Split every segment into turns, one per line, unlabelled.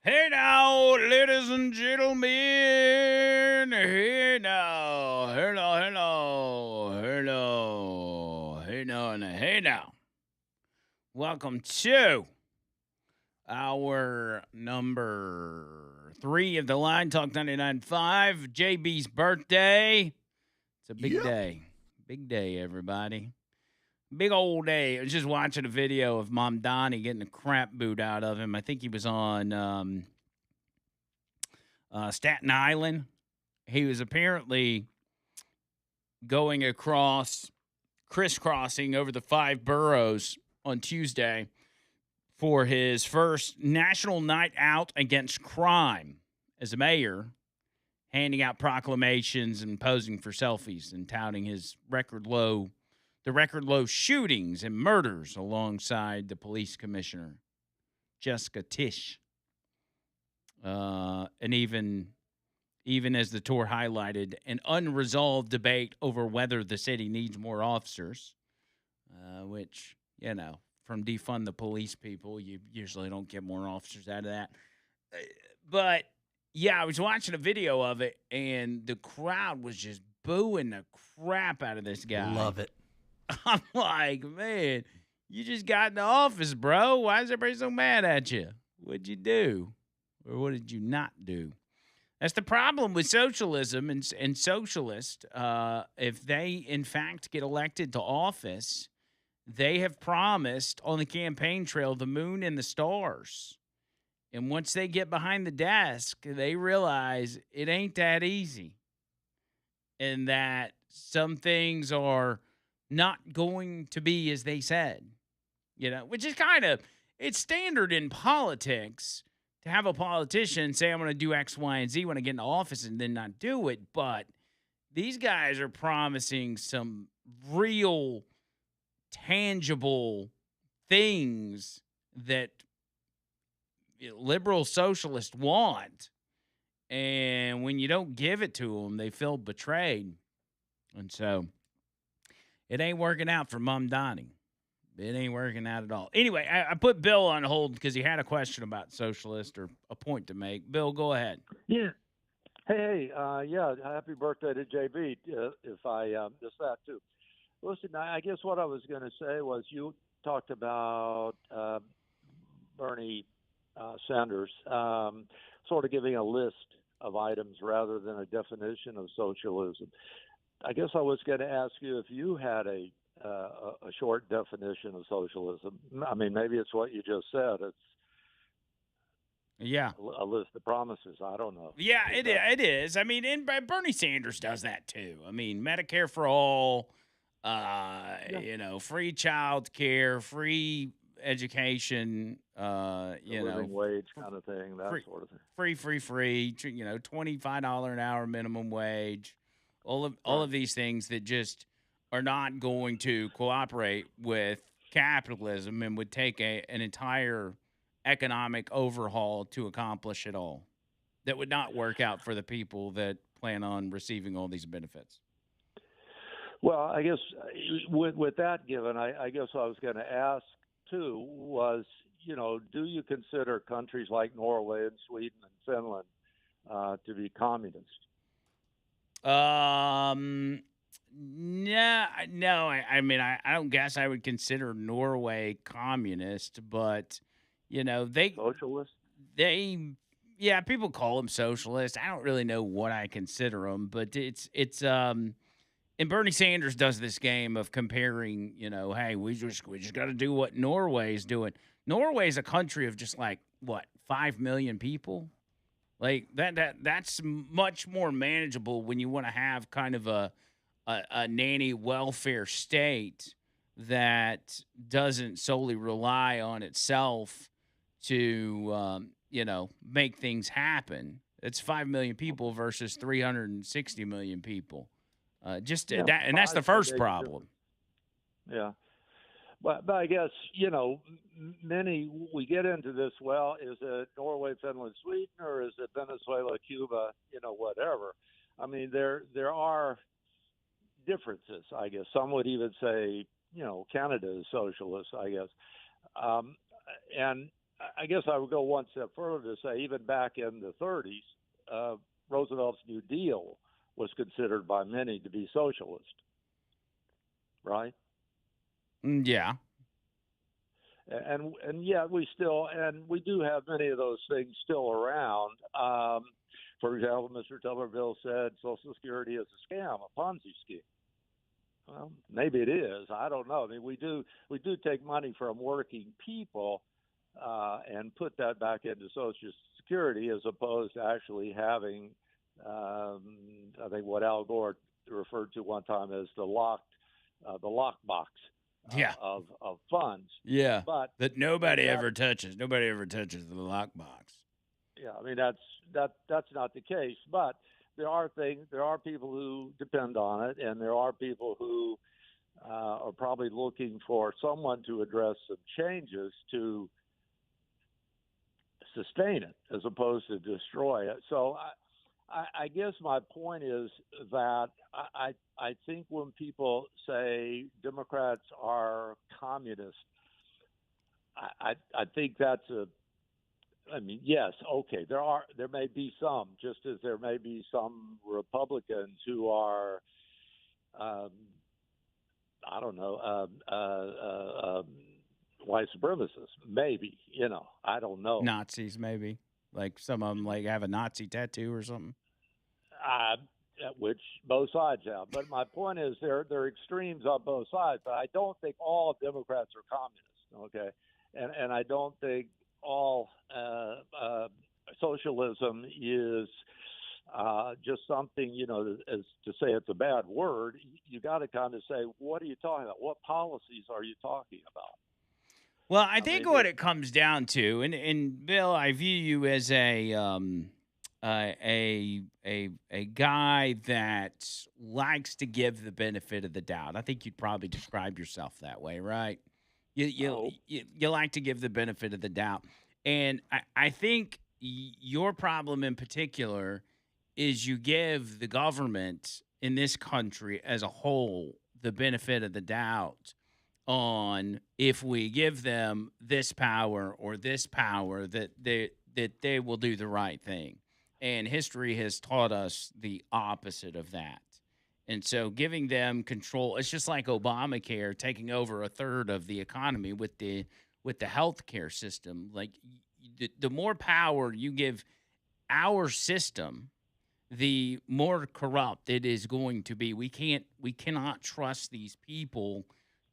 Hey now, ladies and gentlemen. Hey now. Hello, hello. Hello. Hey now and hey now. Welcome to our number 3 of the Line Talk 99.5, JB's birthday. It's a big
Yep.
day. Big day, everybody. Big old day. I was just watching a video of Mom Donnie getting the crap boot out of him. I think he was on Staten Island. He was apparently going across, crisscrossing over the 5 boroughs on Tuesday for his first national night out against crime as a mayor, handing out proclamations and posing for selfies and touting his the record low shootings and murders alongside the police commissioner, Jessica Tisch. And even as the tour highlighted, an unresolved debate over whether the city needs more officers, which, from defund the police people, you usually don't get more officers out of that. But yeah, I was watching a video of it, and the crowd was just booing the crap out of this guy.
Love it.
I'm like, man, you just got in the office, bro. Why is everybody so mad at you? What'd you do? Or what did you not do? That's the problem with socialism and socialists. If they, in fact, get elected to office, they have promised on the campaign trail the moon and the stars. And once they get behind the desk, they realize it ain't that easy. And that some things are not going to be as they said, which is it's standard in politics to have a politician say, I'm going to do X, Y, and Z when I get into office and then not do it. But these guys are promising some real, tangible things that liberal socialists want. And when you don't give it to them, they feel betrayed. And so it ain't working out for Mom Donnie. It ain't working out at all. Anyway, I put Bill on hold because he had a question about socialist or a point to make. Bill, go ahead.
Yeah. Yeah. Happy birthday to JB. If I missed that too. Listen, I guess what I was going to say was you talked about Bernie Sanders sort of giving a list of items rather than a definition of socialism. I guess I was going to ask you if you had a short definition of socialism. I mean, maybe it's what you just said. It's
Yeah.
a list of promises. I don't know.
Yeah, it is. I mean, and Bernie Sanders does that too. I mean, Medicare for all, free child care, free education,
living wage kind of thing, that
free,
sort of thing.
free, $25 an hour minimum wage, all of these things that just are not going to cooperate with capitalism and would take an entire economic overhaul to accomplish it all. That would not work out for the people that plan on receiving all these benefits.
Well, I guess with that given, I guess I was going to ask too was, do you consider countries like Norway and Sweden and Finland to be communist?
No. I mean, I don't guess I would consider Norway communist, but they
Socialist?
they yeah, people call them socialist. I don't really know what I consider them, but it's and Bernie Sanders does this game of comparing, hey, we just got to do what Norway's doing. Norway's a country of just like what 5 million people. Like that's much more manageable when you want to have kind of a nanny welfare state that doesn't solely rely on itself to make things happen. It's 5 million people versus 360 million people. Just
Yeah,
that, and that's the first
big
problem.
difference. Yeah. But I guess, many, we get into this, well, is it Norway, Finland, Sweden, or is it Venezuela, Cuba, whatever? I mean, there are differences, I guess. Some would even say, Canada is socialist, I guess. And I guess I would go one step further to say even back in the 30s, uh, Roosevelt's New Deal was considered by many to be socialist, right?
Yeah.
And yeah, we do have many of those things still around. For example, Mr. Tuberville said Social Security is a scam, a Ponzi scheme. Well, maybe it is. I don't know. I mean, we do take money from working people and put that back into Social Security as opposed to actually having, I think, what Al Gore referred to one time as the lockbox
Yeah.
of funds.
Yeah.
But
That
in
nobody
that,
ever touches. Nobody ever touches the lockbox.
yeah, I mean that's not the case. But there are people who depend on it, and there are people who are probably looking for someone to address some changes to sustain it as opposed to destroy it. So I guess my point is that I think when people say Democrats are communist, I think that's a I mean, yes, okay. There may be some, just as there may be some Republicans who are, um, I don't know, white supremacists. Maybe, I don't know.
Nazis, maybe. Like some of them, like have a Nazi tattoo or something.
Uh, which both sides have. But my point is, there are extremes on both sides. But I don't think all Democrats are communists. Okay, and I don't think all socialism is just something, as to say it's a bad word. You got to kind of say, what are you talking about? What policies are you talking about?
Well, I
I
think
mean,
what it comes down to, and Bill, I view you as a guy that likes to give the benefit of the doubt. I think you'd probably describe yourself that way, right? You
I
you
hope.
you like to give the benefit of the doubt, and I think your problem in particular is you give the government in this country as a whole the benefit of the doubt on if we give them this power or this power that they will do the right thing. And history has taught us the opposite of that. And so giving them control, it's just like Obamacare taking over a third of the economy with the healthcare system. Like the more power you give our system, the more corrupt it is going to be. We cannot trust these people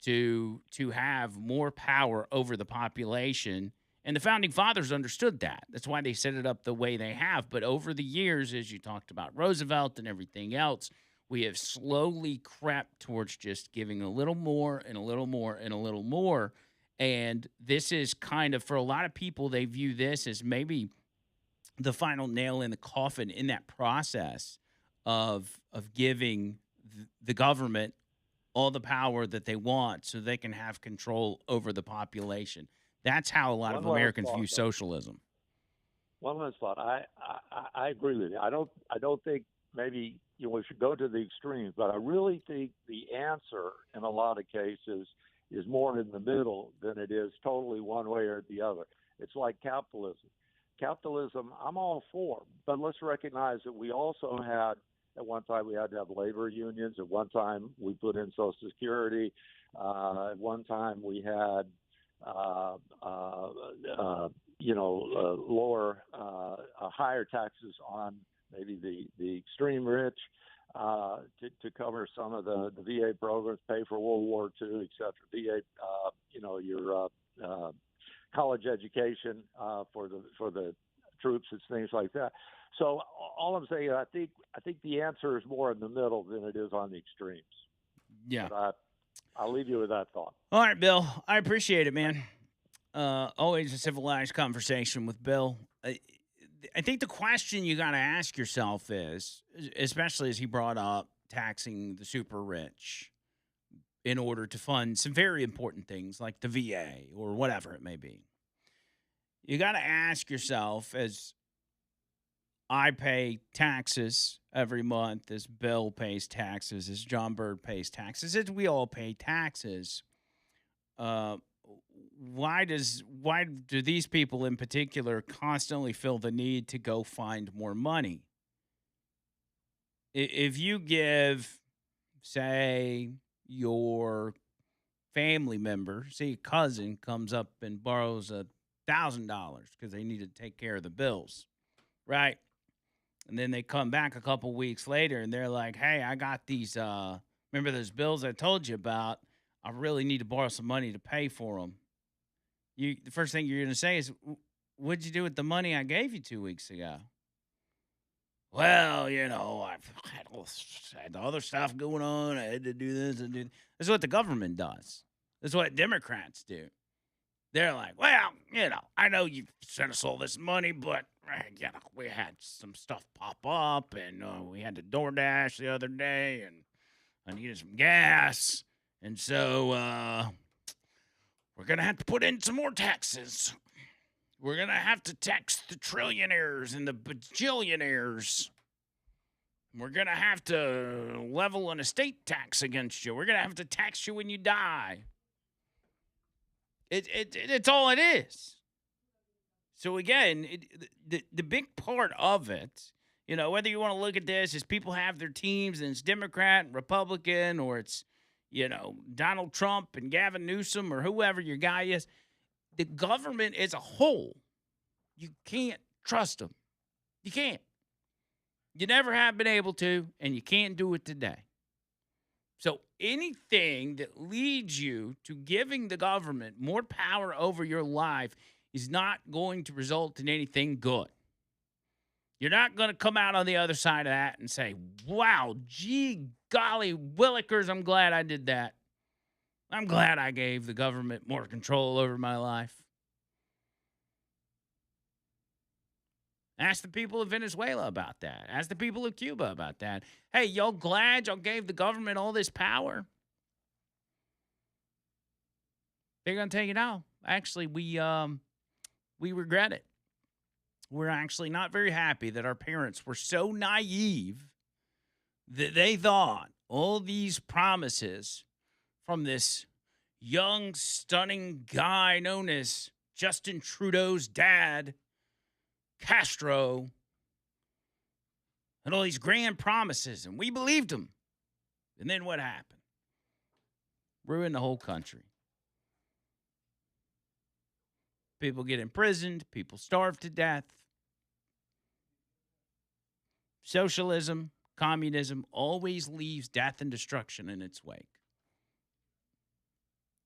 to have more power over the population. And the founding fathers understood that. That's why they set it up the way they have. But over the years, as you talked about Roosevelt and everything else, we have slowly crept towards just giving a little more and a little more and a little more. And this is kind of, for a lot of people, they view this as maybe the final nail in the coffin in that process of giving the government all the power that they want so they can have control over the population. That's how a lot of
One last
Americans view
thought, though.
socialism.
One last thought. I agree with you. I don't think maybe we should go to the extremes, but I really think the answer in a lot of cases is more in the middle than it is totally one way or the other. It's like capitalism. Capitalism, I'm all for, but let's recognize that we also had at one time we had to have labor unions. At one time we put in Social Security. At one time we had lower, higher taxes on maybe the extreme rich to cover some of the VA programs, pay for World War II, et cetera. VA, your college education for the troops and things like that. So all I'm saying, I think the answer is more in the middle than it is on the extremes.
Yeah.
But I'll leave you with that thought.
All right, Bill. I appreciate it, man. Always a civilized conversation with Bill. I think the question you got to ask yourself is, especially as he brought up taxing the super rich in order to fund some very important things like the VA or whatever it may be. You got to ask yourself, as I pay taxes every month, as Bill pays taxes, as John Bird pays taxes, as we all pay taxes, uh, why do these people in particular constantly feel the need to go find more money? If you give, say, your family member, say, a cousin comes up and borrows $1,000 because they need to take care of the bills, right? And then they come back a couple weeks later and they're like, "Hey, I got these. Remember those bills I told you about? I really need to borrow some money to pay for them." The first thing you're gonna say is, "What'd you do with the money I gave you 2 weeks ago?" Well, I've had other stuff going on. I had to do this and do. This is what the government does. This is what Democrats do. They're like, "Well, I know you sent us all this money, but we had some stuff pop up, and we had to DoorDash the other day, and I needed some gas, and so we're gonna have to put in some more taxes. We're gonna have to tax the trillionaires and the bajillionaires. We're gonna have to level an estate tax against you. We're gonna have to tax you when you die." It's all it is. So again, the big part of it, whether you want to look at this as people have their teams and it's Democrat and Republican, or it's, Donald Trump and Gavin Newsom or whoever your guy is, the government as a whole, you can't trust them. You can't. You never have been able to, and you can't do it today. So anything that leads you to giving the government more power over your life is not going to result in anything good. You're not going to come out on the other side of that and say, "Wow, gee golly willikers, I'm glad I did that. I'm glad I gave the government more control over my life." Ask the people of Venezuela about that. Ask the people of Cuba about that. Hey, y'all glad y'all gave the government all this power? They're going to tell you, "No, actually, we regret it. We're actually not very happy that our parents were so naive that they thought all these promises from this young, stunning guy known as Justin Trudeau's dad, Castro, and all these grand promises, and we believed them." And then what happened? Ruined the whole country. People get imprisoned. People starve to death. Socialism, communism always leaves death and destruction in its wake.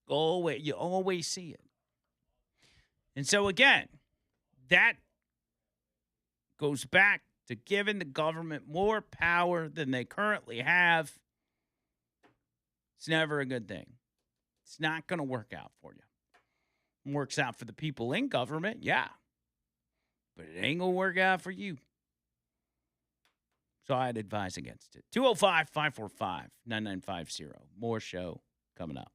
You always see it. And so again, that goes back to giving the government more power than they currently have. It's never a good thing. It's not going to work out for you. It works out for the people in government, yeah. But it ain't going to work out for you. So I'd advise against it. 205-545-9950. More show coming up.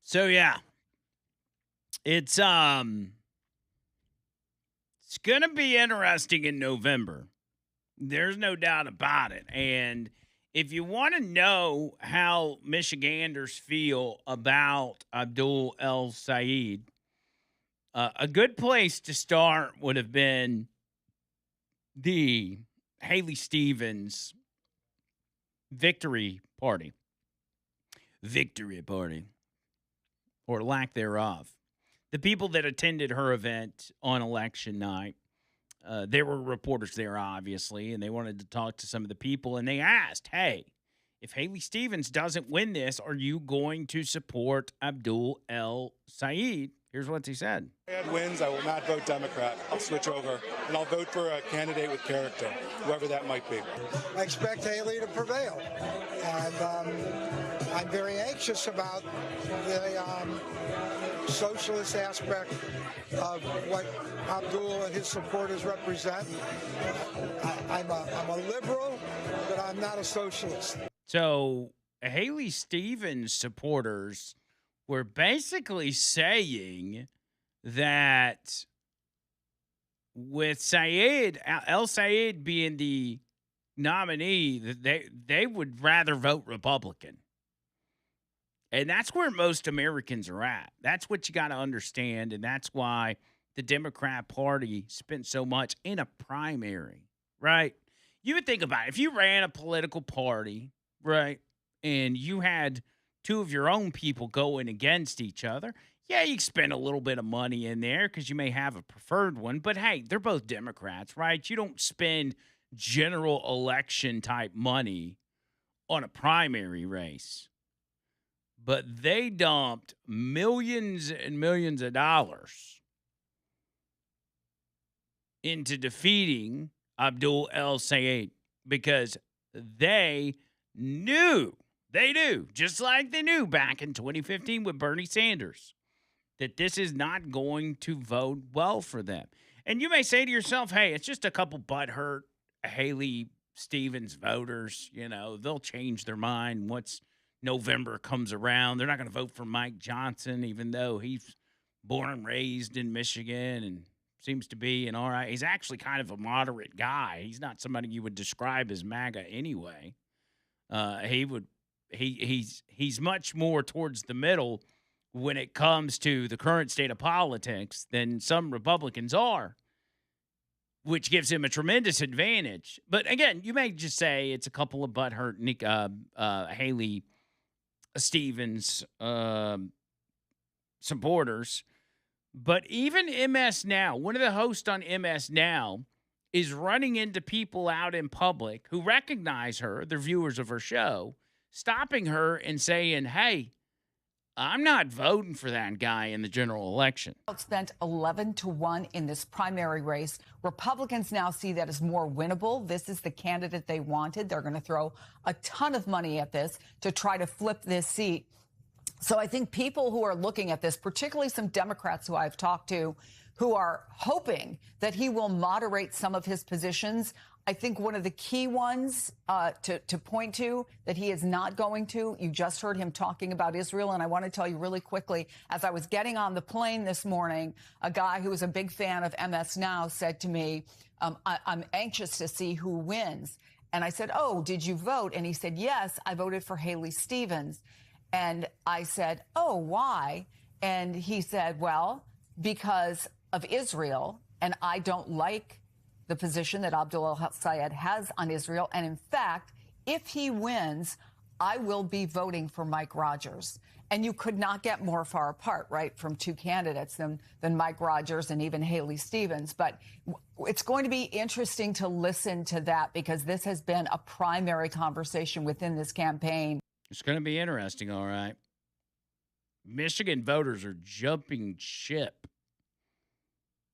So yeah, it's it's gonna be interesting in November. There's no doubt about it. And if you want to know how Michiganders feel about Abdul El Sayed, a good place to start would have been the Haley Stevens victory party, or lack thereof. The people that attended her event on election night, there were reporters there, obviously, and they wanted to talk to some of the people, and they asked, hey, if Haley Stevens doesn't win this, are you going to support Abdul El Sayed? Here's what he said.
If wins, I will not vote Democrat. I'll switch over, and I'll vote for a candidate with character, whoever that might be.
I expect Haley to prevail, and I'm very anxious about the socialist aspect of what Abdul and his supporters represent. I'm a liberal, but I'm not a socialist.
So Haley Stevens supporters were basically saying that with El Sayed being the nominee, that they would rather vote Republican. And that's where most Americans are at. That's what you got to understand. And that's why the Democrat Party spent so much in a primary, right? You would think about it. If you ran a political party, right, and you had two of your own people going against each other, yeah, you spend a little bit of money in there because you may have a preferred one. But, hey, they're both Democrats, right? You don't spend general election type money on a primary race. But they dumped millions and millions of dollars into defeating Abdul El Sayed because they knew, just like they knew back in 2015 with Bernie Sanders, that this is not going to vote well for them. And you may say to yourself, hey, it's just a couple butthurt Haley Stevens voters. You know, they'll change their mind once November comes around. They're not going to vote for Mike Johnson, even though he's born and raised in Michigan and seems to be an all right. He's actually kind of a moderate guy. He's not somebody you would describe as MAGA anyway. He's much more towards the middle when it comes to the current state of politics than some Republicans are, which gives him a tremendous advantage. But again, you may just say it's a couple of butthurt Haley Stevens supporters. But even MS Now, one of the hosts on MS Now, is running into people out in public who recognize her, they're viewers of her show, stopping her and saying, hey, I'm not voting for that guy in the general election.
Spent 11-1 in this primary race. Republicans now see that as more winnable. This is the candidate they wanted. They're going to throw a ton of money at this to try to flip this seat. So I think people who are looking at this, particularly some Democrats who I've talked to, who are hoping that he will moderate some of his positions. I think one of the key ones to point to that he is not going to, you just heard him talking about Israel. And I want to tell you really quickly, as I was getting on the plane this morning, a guy who was a big fan of MS Now said to me, I'm anxious to see who wins. And I said, oh, did you vote? And he said, yes, I voted for Haley Stevens. And I said, oh, why? And he said, well, because of Israel, and I don't like the position that Abdul El-Sayed has on Israel. And in fact, if he wins, I will be voting for Mike Rogers. And you could not get more far apart, right, from two candidates than Mike Rogers and even Haley Stevens. But it's going to be interesting to listen to that because this has been a primary conversation within this campaign.
It's going to be interesting, all right. Michigan voters are jumping ship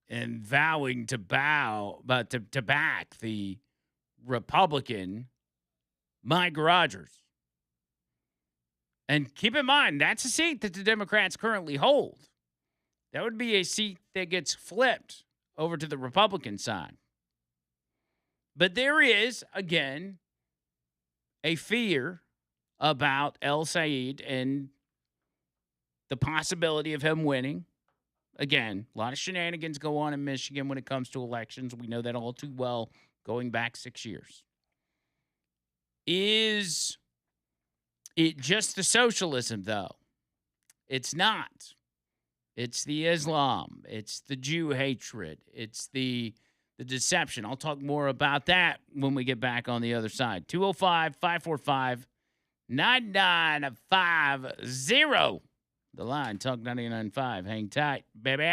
and vowing to to back the Republican Mike Rogers. And keep in mind, that's a seat that the Democrats currently hold. That would be a seat that gets flipped over to the Republican side. But there is, again, a fear about El Sayed and the possibility of him winning. Again, a lot of shenanigans go on in Michigan when it comes to elections. We know that all too well going back 6 years. Is it just the socialism, though? It's not. It's the Islam. It's the Jew hatred. It's the deception. I'll talk more about that when we get back on the other side. 205-545-9950. The line, Talk 99.5. Hang tight, baby.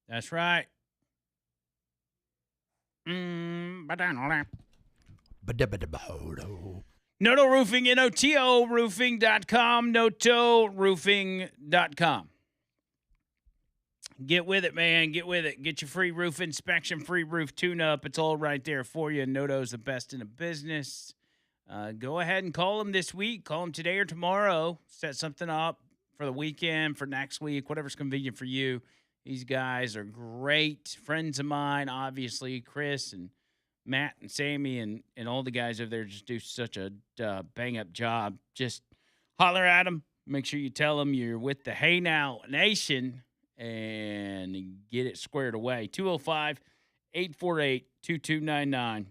That's right. Noto Roofing, N-O-T-O roofing.com, notoroofing.com. Get with it, man. Get with it. Get your free roof inspection, free roof tune-up. It's all right there for you. Noto's the best in the business. Go ahead and call them this week. Call them today or tomorrow. Set something up for the weekend, for next week, whatever's convenient for you. These guys are great friends of mine, obviously. Chris and Matt and Sammy and all the guys over there just do such a bang-up job. Just holler at them. Make sure you tell them you're with the Hey Now Nation and get it squared away. 205-848-2299.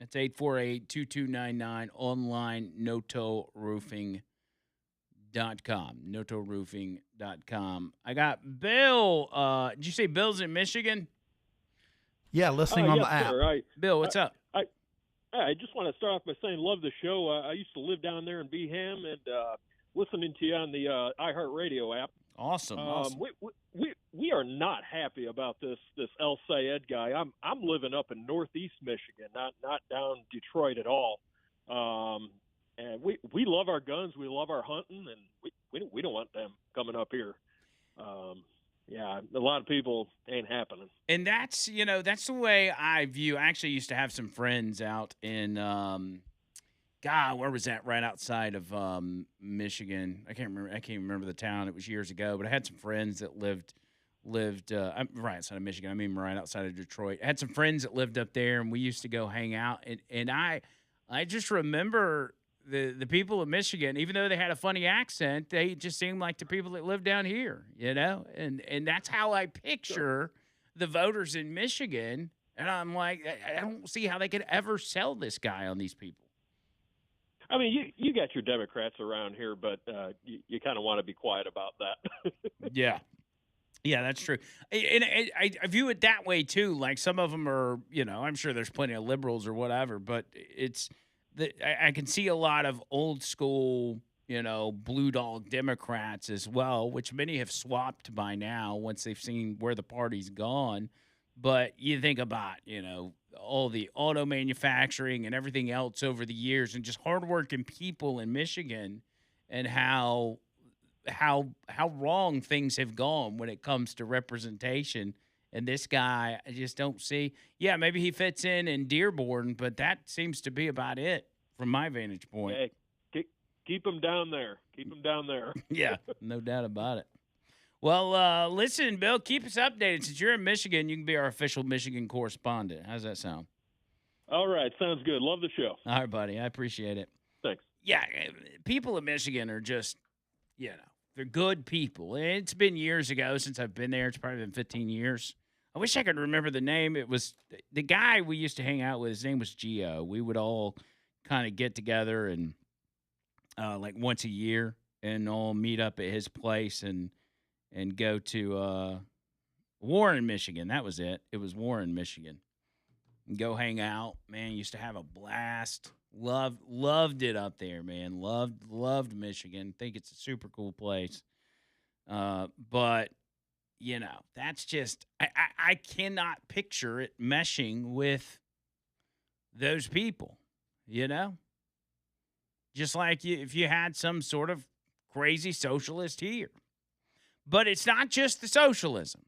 That's 848-2299. Online, notoroofing.com. Notoroofing.com. I got Bill. Did you say Bill's in Michigan?
Yeah, listening on the app.
Sir.
Bill, what's up?
I just want to start off by saying love the show. I used to live down there in Beeham and listening to you on the iHeartRadio app.
Awesome.
We are not happy about this El Sayed guy. I'm living up in Northeast Michigan, not down Detroit at all. And we love our guns, we love our hunting, and we don't want them coming up here. Yeah, a lot of people ain't happening.
And that's the way I view. I actually used to have some friends out in where was that? Right outside of Michigan. I can't remember the town. It was years ago, but I had some friends that lived right outside of Michigan. I mean, right outside of Detroit. I had some friends that lived up there, and we used to go hang out. And I just remember the people of Michigan, even though they had a funny accent, they just seemed like the people that live down here, and that's how I picture the voters in Michigan. And I'm like, I don't see how they could ever sell this guy on these people.
I mean, you got your Democrats around here, but you kind of want to be quiet about that.
Yeah, that's true. And I view it that way too. Like some of them are, I'm sure there's plenty of liberals or whatever, but it's I can see a lot of old school, blue dog Democrats as well, which many have swapped by now once they've seen where the party's gone. But you think about, all the auto manufacturing and everything else over the years, and just hardworking people in Michigan, and how wrong things have gone when it comes to representation. And this guy, I just don't see. Yeah, maybe he fits in Dearborn, but that seems to be about it from my vantage point.
Hey, keep him down there. Keep him down there.
Yeah, no doubt about it. Well, listen, Bill, keep us updated. Since you're in Michigan, you can be our official Michigan correspondent. How's that sound?
All right, sounds good. Love the show.
All right, buddy. I appreciate it.
Thanks.
Yeah, people in Michigan are just, they're good people. It's been years ago since I've been there. It's probably been 15 years. I wish I could remember the name. It was the guy we used to hang out with. His name was Gio. We would all kind of get together and like once a year and all meet up at his place and go to Warren, Michigan. That was it. It was Warren, Michigan. And go hang out. Man, used to have a blast. Loved it up there, man. Loved Michigan. Think it's a super cool place. But that's just I cannot picture it meshing with those people, Just like if you had some sort of crazy socialist here. But it's not just the socialism.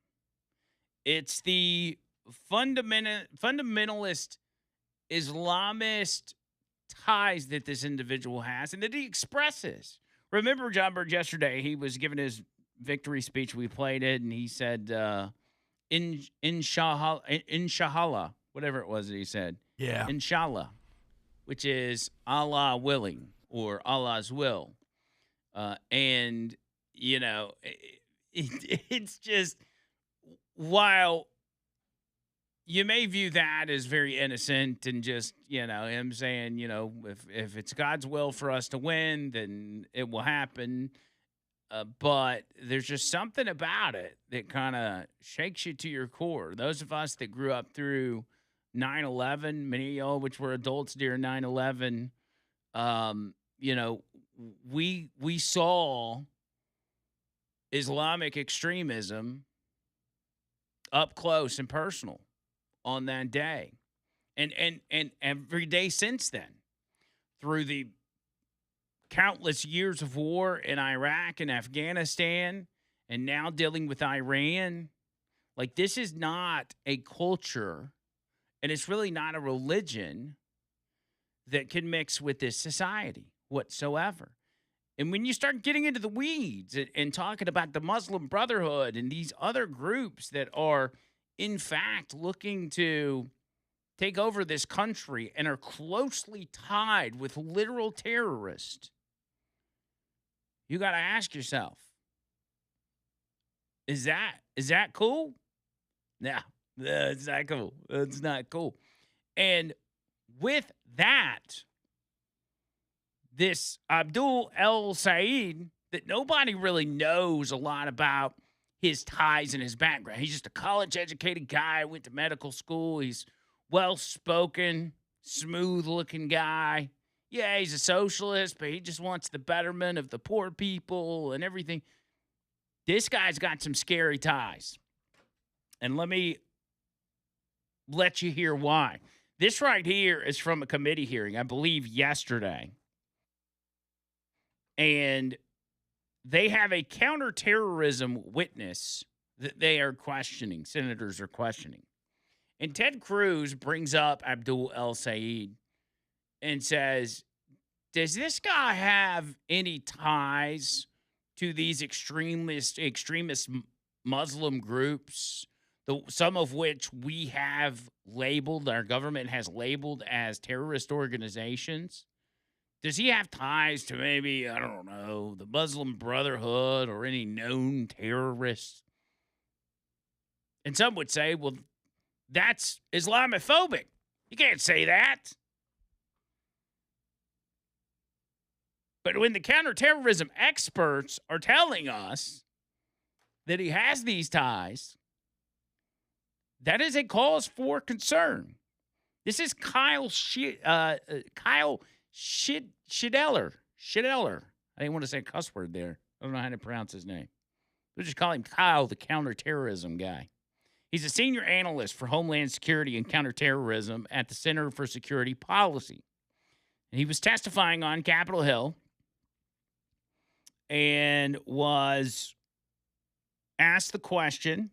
It's the fundamentalist Islamist ties that this individual has and that he expresses. Remember John Bird yesterday, he was giving his victory speech. We played it, and he said, inshallah, whatever it was that he said.
Yeah.
Inshallah, which is Allah willing or Allah's will. It's just, while you may view that as very innocent and just, him saying, if it's God's will for us to win, then it will happen. But there's just something about it that kind of shakes you to your core. Those of us that grew up through 9/11, many of y'all which were adults during 9/11, we saw Islamic extremism up close and personal on that day. And every day since then, through the countless years of war in Iraq and Afghanistan, and now dealing with Iran. Like, this is not a culture, and it's really not a religion that can mix with this society whatsoever. And when you start getting into the weeds and talking about the Muslim Brotherhood and these other groups that are, in fact, looking to take over this country and are closely tied with literal terrorists, you got to ask yourself, is that cool? No, it's not cool. It's not cool. And with that, this Abdul El Said, that nobody really knows a lot about his ties and his background. He's just a college-educated guy, went to medical school. He's well-spoken, smooth-looking guy. Yeah, he's a socialist, but he just wants the betterment of the poor people and everything. This guy's got some scary ties. And let me let you hear why. This right here is from a committee hearing, I believe yesterday. And they have a counterterrorism witness that they are questioning, senators are questioning. And Ted Cruz brings up Abdul El Said and says, does this guy have any ties to these extremist Muslim groups, some of which we have labeled, our government has labeled as terrorist organizations? Does he have ties to maybe, I don't know, the Muslim Brotherhood or any known terrorists? And some would say, well, that's Islamophobic. You can't say that. But when the counterterrorism experts are telling us that he has these ties, that is a cause for concern. This is Kyle Shideller. I didn't want to say a cuss word there. I don't know how to pronounce his name. We'll just call him Kyle, the counterterrorism guy. He's a senior analyst for Homeland Security and Counterterrorism at the Center for Security Policy. And he was testifying on Capitol Hill and was asked the question,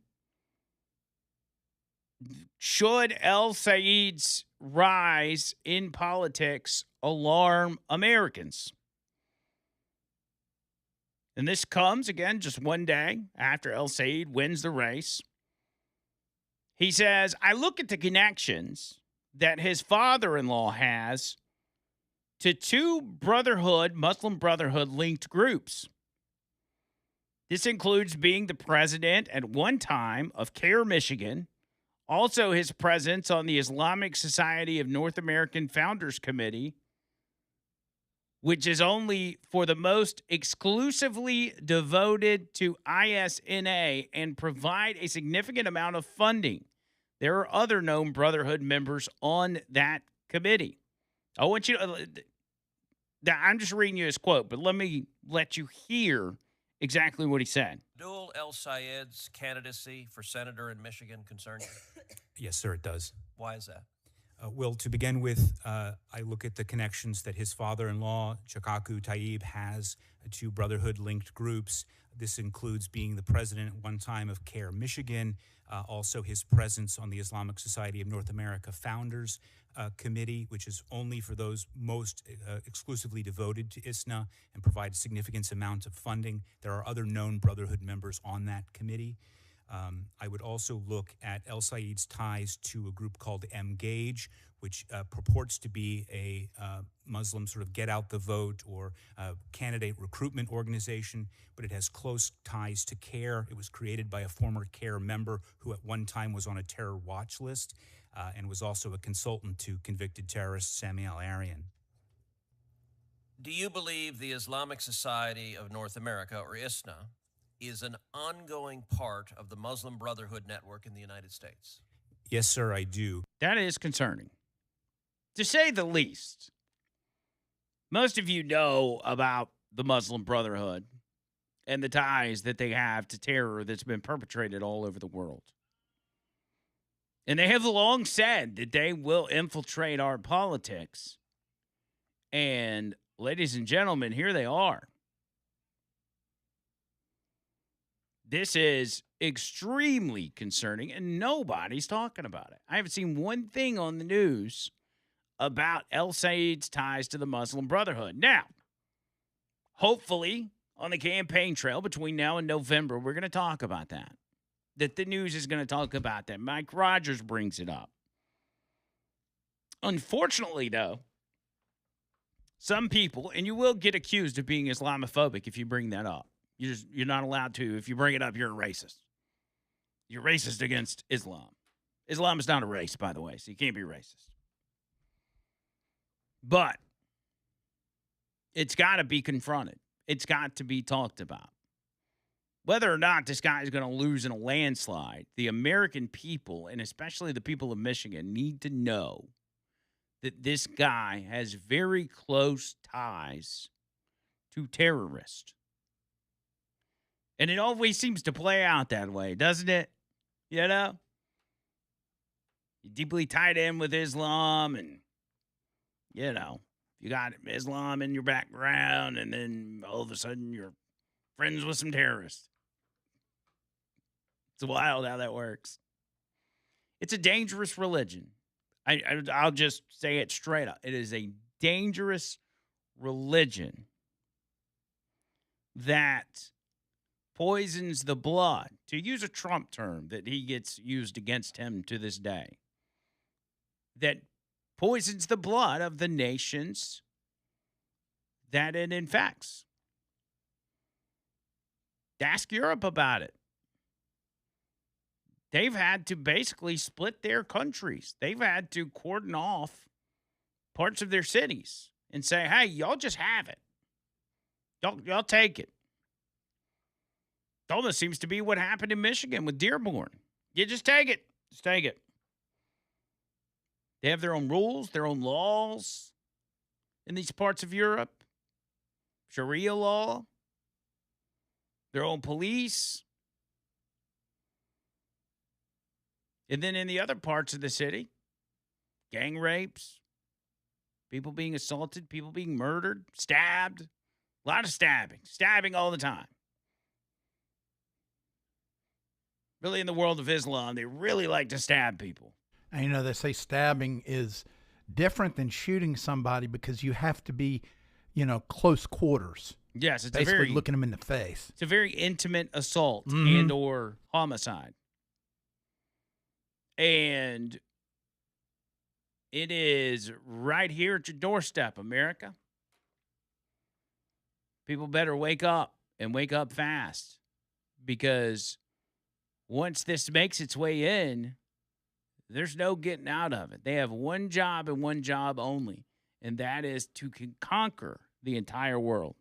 should El Said's rise in politics alarm Americans? And this comes, again, just one day after El Said wins the race. He says, I look at the connections that his father-in-law has to two Muslim Brotherhood-linked groups. This includes being the president at one time of CARE Michigan, also his presence on the Islamic Society of North American Founders Committee, which is only for the most exclusively devoted to ISNA and provide a significant amount of funding. There are other known Brotherhood members on that committee. I want you to, I'm just reading you his quote, but let me let you hear exactly what he said.
Abdul El Sayed's candidacy for senator in Michigan concern you?
Yes, sir, it does.
Why is that?
Well, to begin with, I look at the connections that his father-in-law, Chakaku Tayyib, has to Brotherhood-linked groups. This includes being the president at one time of CARE Michigan, also his presence on the Islamic Society of North America Founders Committee, which is only for those most exclusively devoted to ISNA and provide a significant amount of funding. There are other known Brotherhood members on that committee. I would also look at El Said's ties to a group called Mgage, which purports to be a Muslim sort of get-out-the-vote or candidate recruitment organization, but it has close ties to CARE. It was created by a former CARE member who at one time was on a terror watch list and was also a consultant to convicted terrorist Sami al-Arian.
Do you believe the Islamic Society of North America, or ISNA, is an ongoing part of the Muslim Brotherhood network in the United States?
Yes, sir, I do.
That is concerning, to say the least. Most of you know about the Muslim Brotherhood and the ties that they have to terror that's been perpetrated all over the world. And they have long said that they will infiltrate our politics. And, ladies and gentlemen, here they are. This is extremely concerning, and nobody's talking about it. I haven't seen one thing on the news about El Sayed's ties to the Muslim Brotherhood. Now, hopefully, on the campaign trail between now and November, we're going to talk about that. That the news is going to talk about that. Mike Rogers brings it up. Unfortunately, though, some people, and you will get accused of being Islamophobic if you bring that up. You're not allowed to. If you bring it up, you're a racist. You're racist against Islam. Islam is not a race, by the way, so you can't be racist. But it's got to be confronted. It's got to be talked about. Whether or not this guy is going to lose in a landslide, the American people, and especially the people of Michigan, need to know that this guy has very close ties to terrorists. And it always seems to play out that way, doesn't it? You know? You're deeply tied in with Islam, and, you know, you got Islam in your background, and then all of a sudden you're friends with some terrorists. It's wild how that works. It's a dangerous religion. I'll just say it straight up. It is a dangerous religion that poisons the blood, to use a Trump term that he gets used against him to this day, that poisons the blood of the nations that it infects. Ask Europe about it. They've had to basically split their countries. They've had to cordon off parts of their cities and say, hey, y'all just have it. Y'all take it. It almost seems to be what happened in Michigan with Dearborn. You just take it. Just take it. They have their own rules, their own laws in these parts of Europe. Sharia law. Their own police. And then in the other parts of the city, gang rapes, people being assaulted, people being murdered, stabbed. A lot of stabbing. Stabbing all the time. Really, in the world of Islam, they really like to stab people.
And, you know, they say stabbing is different than shooting somebody because you have to be, you know, close quarters.
Yes, it's
basically looking them in the face.
It's a very intimate assault and or homicide. And it is right here at your doorstep, America. People better wake up and wake up fast, because once this makes its way in, there's no getting out of it. They have one job and one job only, and that is to conquer the entire world.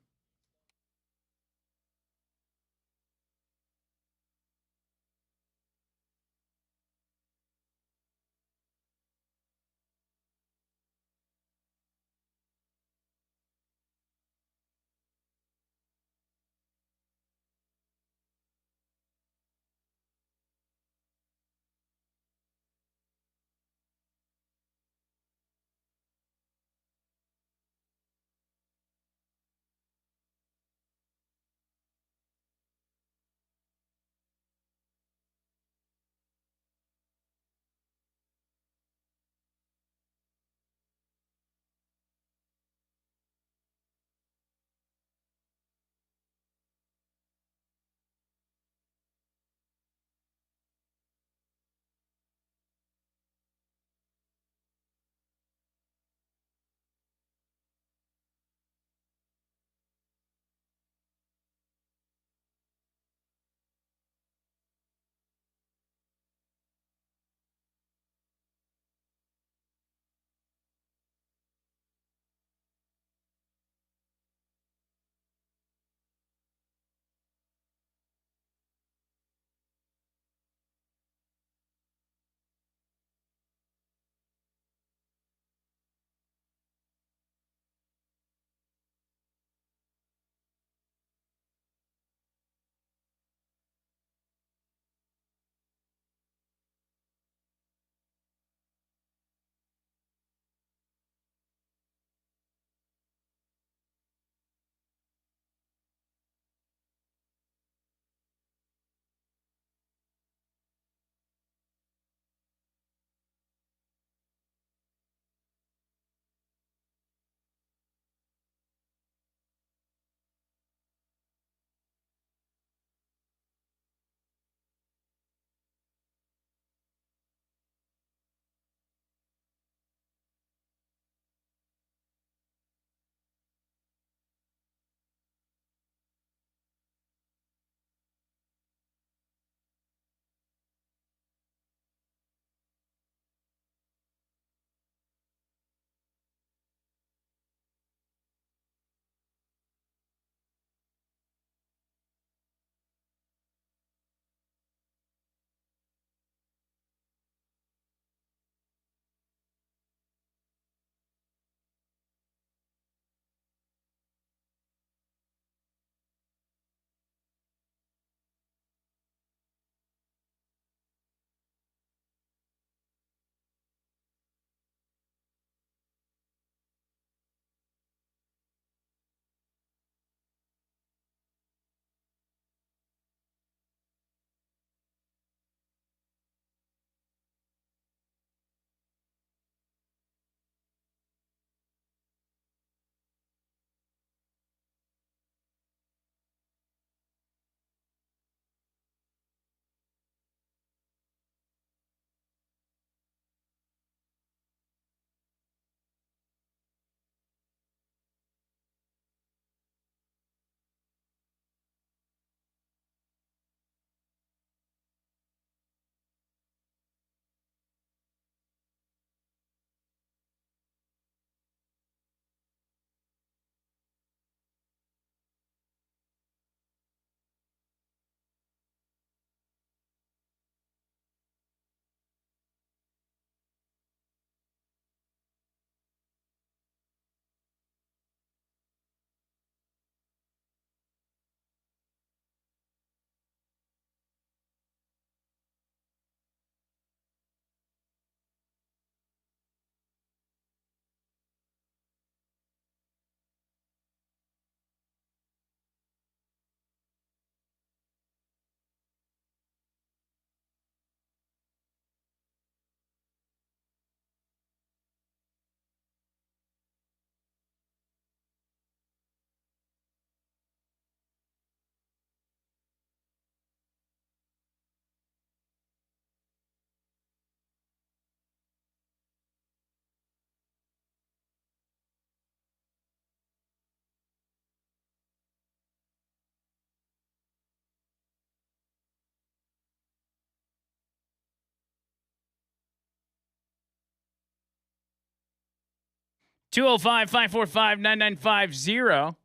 205-545-9950.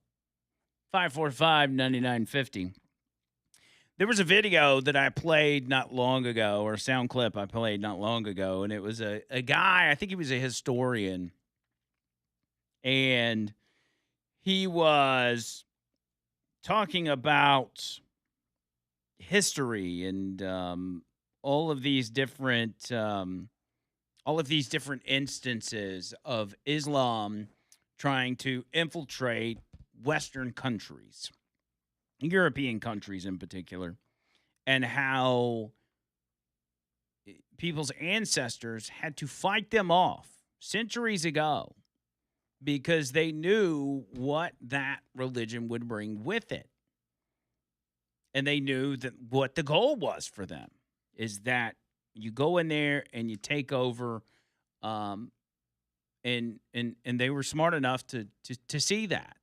545-9950. There was a video that I played not long ago, or a sound clip I played not long ago, and it was a guy, I think he was a historian, and he was talking about history and all of these different instances of Islam trying to infiltrate Western countries, European countries in particular, and how people's ancestors had to fight them off centuries ago because they knew what that religion would bring with it. And they knew that what the goal was for them is that you go in there and you take over, and they were smart enough to see that.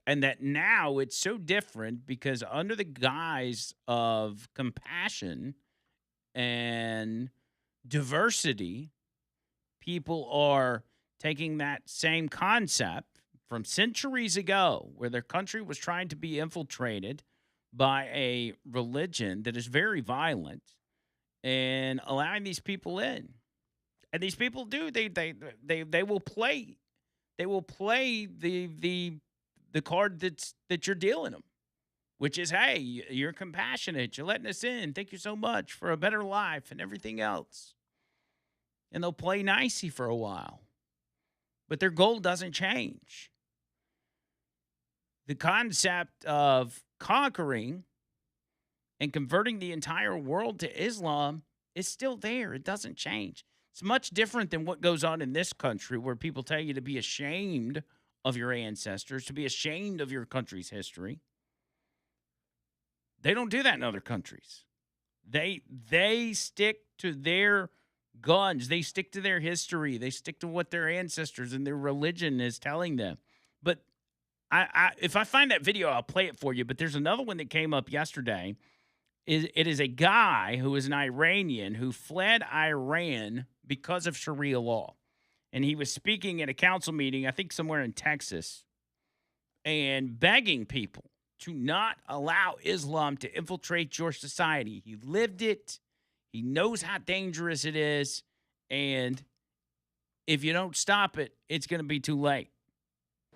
And that now it's so different because under the guise of compassion and diversity, people are taking that same concept from centuries ago where their country was trying to be infiltrated by a religion that is very violent and allowing these people in. And these people do. They will play. They will play the card that you're dealing them, which is, hey, you're compassionate. You're letting us in. Thank you so much for a better life and everything else. And they'll play nicey for a while. But their goal doesn't change. The concept of conquering and converting the entire world to Islam is still there. It doesn't change. It's much different than what goes on in this country where people tell you to be ashamed of your ancestors, to be ashamed of your country's history. They don't do that in other countries. They stick to their guns. They stick to their history. They stick to what their ancestors and their religion is telling them. But if I find that video, I'll play it for you. But there's another one that came up yesterday. It is a guy who is an Iranian who fled Iran because of Sharia law. And he was speaking at a council meeting, I think somewhere in Texas, and begging people to not allow Islam to infiltrate your society. He lived it. He knows how dangerous it is. And if you don't stop it, it's going to be too late.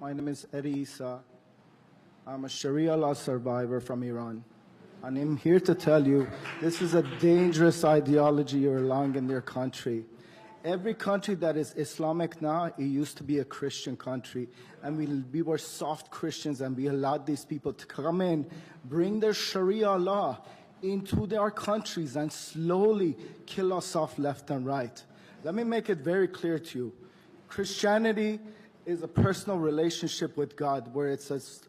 My name is Eddie Issa. I'm a Sharia law survivor from Iran. And I'm here to tell you, this is a dangerous ideology you're allowing in your country. Every country that is Islamic now, it used to be a Christian country. And we were soft Christians, and we allowed these people to come in, bring their Sharia law into their countries, and slowly kill us off left and right. Let me make it very clear to you. Christianity is a personal relationship with God, where it says,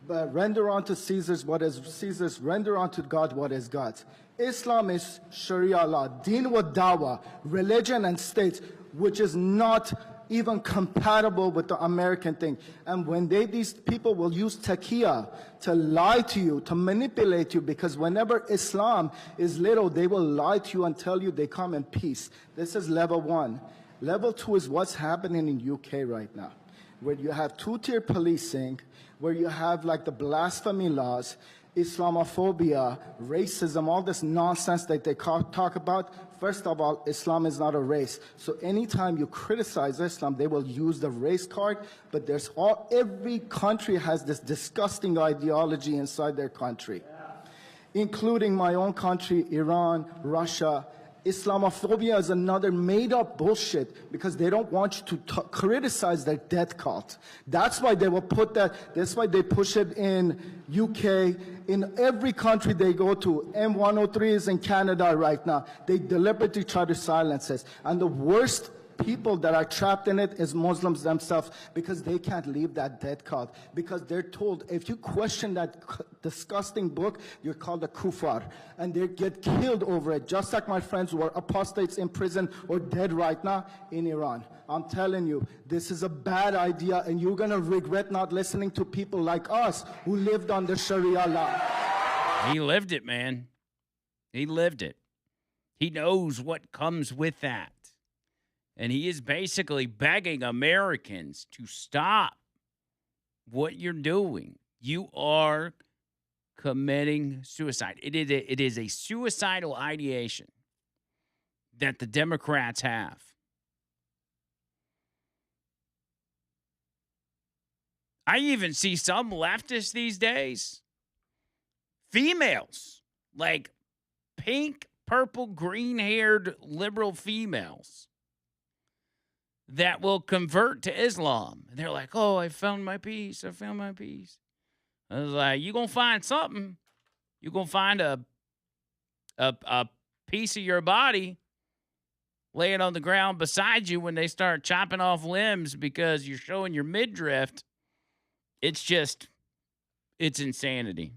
render unto Caesar's what is Caesar's, render unto God what is God's. Islam is Sharia law, deen wa dawah, religion and state, which is not even compatible with the American thing. And when these people will use taqiyya to lie to you, to manipulate you, because whenever Islam is little, they will lie to you and tell you they come in peace. This is level 1. Level 2 is what's happening in UK right now, where you have two-tier policing, where you have like the blasphemy laws, Islamophobia, racism, all this nonsense that they talk about. First of all, Islam is not a race. So anytime you criticize Islam, they will use the race card. But every country has this disgusting ideology inside their country, including my own country, Iran, Russia. Islamophobia is another made-up bullshit because they don't want you to criticize their death cult. That's why they will put that. That's why they push it in UK. In every country they go to. M103 is in Canada right now. They deliberately try to silence us. And the worst people that are trapped in it is Muslims themselves, because they can't leave that death cult, because they're told if you question that disgusting book, you're called a kufar, and they get killed over it, just like my friends who are apostates in prison or dead right now in Iran. I'm telling you, this is a bad idea, and you're gonna regret not listening to people like us who lived under Sharia law.
He lived it, man. He lived it. He knows what comes with that. And he is basically begging Americans to stop what you're doing. You are committing suicide. It is a suicidal ideation that the Democrats have. I even see some leftists these days, females, like pink, purple, green-haired liberal females that will convert to Islam. And they're like, oh, I found my peace. I found my peace. I was like, you're going to find something. You're going to find a piece of your body laying on the ground beside you when they start chopping off limbs because you're showing your midriff. It's insanity.